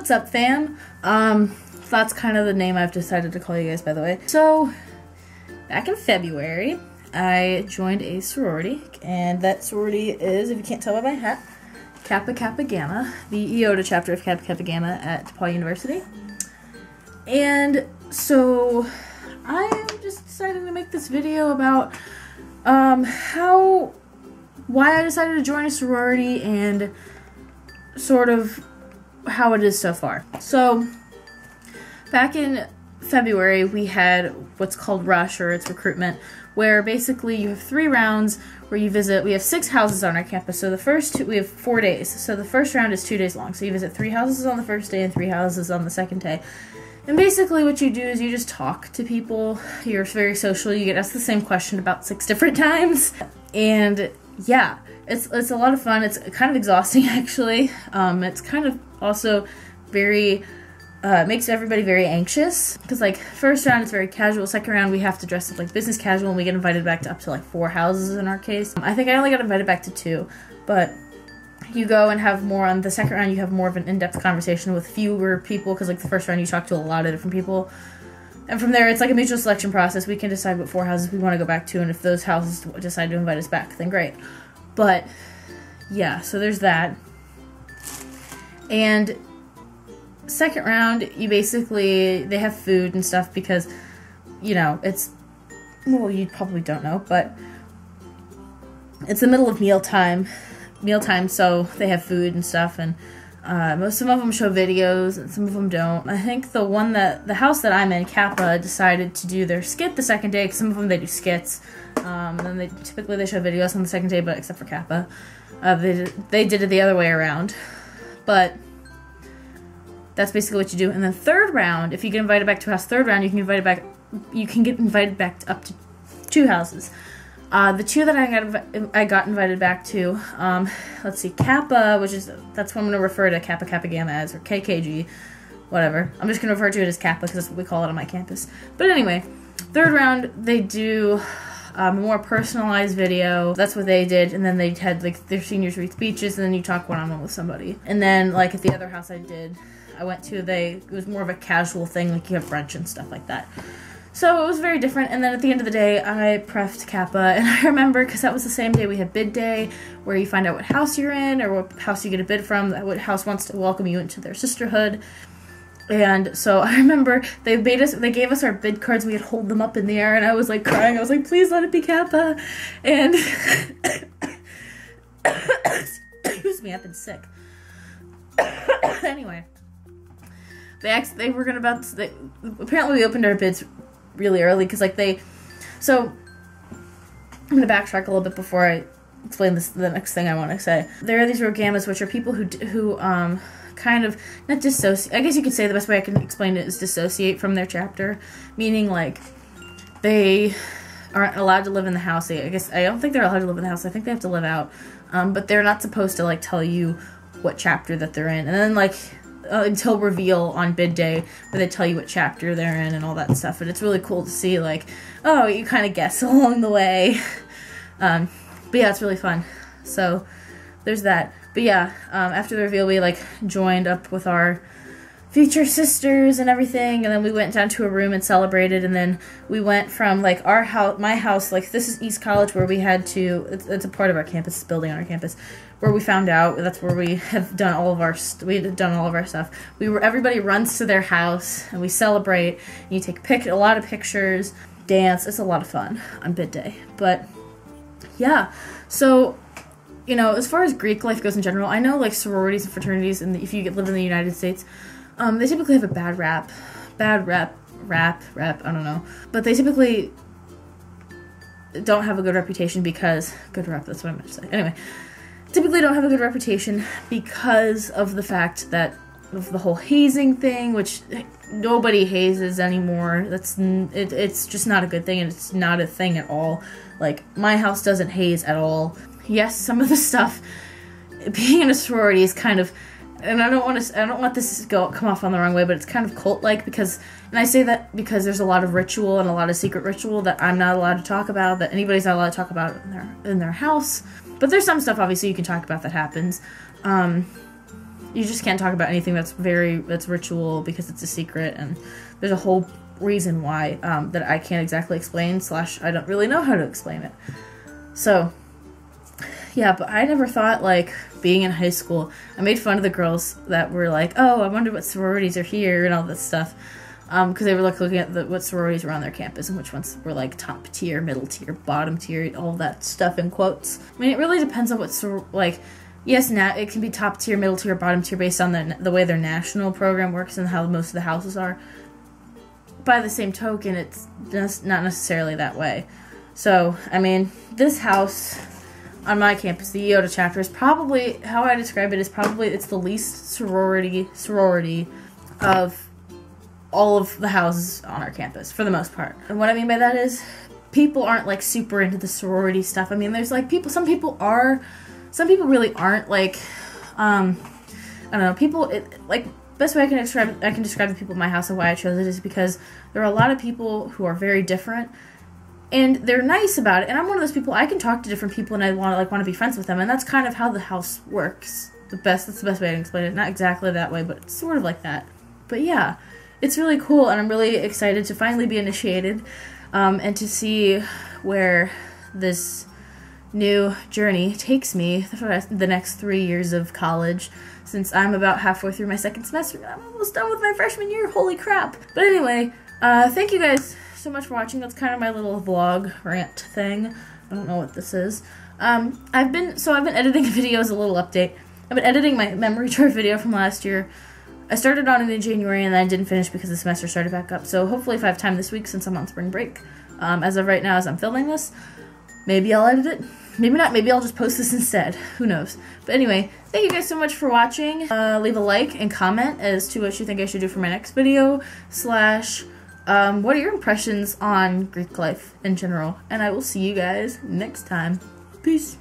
What's up, fam? That's kind of the name I've decided to call you guys, by the way. So, back in February, I joined a sorority, and that sorority is, if you can't tell by my hat, Kappa Kappa Gamma, the EOTA chapter of Kappa Kappa Gamma at DePaul University. And so, I am just deciding to make this video about why I decided to join a sorority and sort of how it is so far. So, back in February, we had what's called Rush, or it's recruitment, where basically you have 3 rounds where you visit. We have 6 houses on our campus, so the first we have 4 days. So the first round is 2 days long. So you visit 3 houses on the first day and 3 houses on the second day. And basically what you do is you just talk to people. You're very social. You get asked the same question about 6 different times. And yeah, it's a lot of fun. It's kind of exhausting, actually. It's kind of also very, makes everybody very anxious. Because, like, first round it's very casual. Second round we have to dress up like business casual, and we get invited back to up to like 4 houses in our case. I think I only got invited back to 2, but you go and have more on the second round. You have more of an in-depth conversation with fewer people, because like the first round you talk to a lot of different people, and from there it's like a mutual selection process. We can decide what 4 houses we want to go back to, and if those houses decide to invite us back, then great. But yeah, so there's that. And second round, you basically, they have food and stuff because, you know, it's, well, you probably don't know, but it's the middle of mealtime, so they have food and stuff, and some of them show videos and some of them don't. I think the house that I'm in, Kappa, decided to do their skit the second day, because some of them they do skits, and then typically they show videos on the second day, but except for Kappa, they did it the other way around. But that's basically what you do. And then third round, if you get invited back to a house, third round you can get invited back up to 2 houses. The 2 that I got invited back to, let's see, Kappa, that's what I'm going to refer to Kappa Kappa Gamma as, or KKG, whatever. I'm just going to refer to it as Kappa because that's what we call it on my campus. But anyway, third round, they do a more personalized video. That's what they did, and then they had like their seniors read speeches, and then you talk one-on-one with somebody. And then, like at the other house I went to, it was more of a casual thing, like you have brunch and stuff like that. So it was very different. And then at the end of the day, I prefed Kappa, and I remember, because that was the same day we had bid day, where you find out what house you're in, or what house you get a bid from, what house wants to welcome you into their sisterhood. And so I remember they gave us our bid cards, and we had hold them up in the air, and I was like crying. I was like, please let it be Kappa. And excuse me, I've been sick. Anyway, apparently we opened our bids really early, because like so I'm gonna backtrack a little bit before I explain the next thing I want to say. There are these rogue gammas, which are people who kind of not dissociate. I guess you could say the best way I can explain it is dissociate from their chapter, meaning like they aren't allowed to live in the house. I don't think they're allowed to live in the house. I think they have to live out, but they're not supposed to like tell you what chapter that they're in, and then like until reveal on bid day, where they tell you what chapter they're in and all that stuff. And it's really cool to see, like, oh, you kind of guess along the way. But yeah, it's really fun. So there's that. But yeah, after the reveal, we like joined up with our future sisters and everything, and then we went down to a room and celebrated. And then we went from like my house, like this is East College, where we had to, it's a part of our campus, it's a building on our campus, where we found out that's where we have done all of our stuff. Everybody runs to their house and we celebrate, and you take a lot of pictures, dance. It's a lot of fun on bid day. But yeah, so you know, as far as Greek life goes in general, I know like sororities and fraternities, and if you live in the United States, they typically have a bad rap, I don't know, but they typically don't have a good reputation because, that's what I meant to say. Anyway, typically don't have a good reputation because of the fact that of the whole hazing thing, which nobody hazes anymore. It's just not a good thing, and it's not a thing at all. Like, my house doesn't haze at all. Yes, some of the stuff, being in a sorority is kind of, and I don't want this to come off on the wrong way, but it's kind of cult-like, because, and I say that because there's a lot of ritual and a lot of secret ritual that I'm not allowed to talk about, that anybody's not allowed to talk about in their house. But there's some stuff, obviously, you can talk about that happens. you just can't talk about anything that's ritual because it's a secret, and there's a whole reason why that I can't exactly explain, / I don't really know how to explain it. So yeah, but I never thought, like, being in high school, I made fun of the girls that were like, oh, I wonder what sororities are here and all this stuff, because they were like looking at what sororities were on their campus and which ones were like top tier, middle tier, bottom tier, all that stuff in quotes. I mean, it really depends on what like, yes, it can be top tier, middle tier, bottom tier based on the way their national program works and how most of the houses are. By the same token, it's just not necessarily that way. So, I mean, this house on my campus, the Iota chapter, is probably, how I describe it, is probably, it's the least sorority of all of the houses on our campus, for the most part. And what I mean by that is, people aren't, like, super into the sorority stuff. I mean, there's, like, some people really aren't, like, I don't know, like, best way I can describe the people in my house and why I chose it is because there are a lot of people who are very different, and they're nice about it, and I'm one of those people, I can talk to different people and I want to be friends with them, and that's kind of how the house works. That's the best way I can explain it. Not exactly that way, but it's sort of like that. But yeah, it's really cool, and I'm really excited to finally be initiated, and to see where this new journey takes me for the next 3 years of college, since I'm about halfway through my second semester. I'm almost done with my freshman year, holy crap. But anyway, thank you guys so much for watching. That's kind of my little vlog rant thing. I don't know what this is. I've been editing videos, a little update. I've been editing my memory chart video from last year. I started on it in January and then I didn't finish because the semester started back up. So hopefully if I have time this week, since I'm on spring break, as of right now as I'm filming this, maybe I'll edit it. Maybe not, maybe I'll just post this instead. Who knows? But anyway, thank you guys so much for watching. Leave a like and comment as to what you think I should do for my next video, / what are your impressions on Greek life in general? And I will see you guys next time. Peace.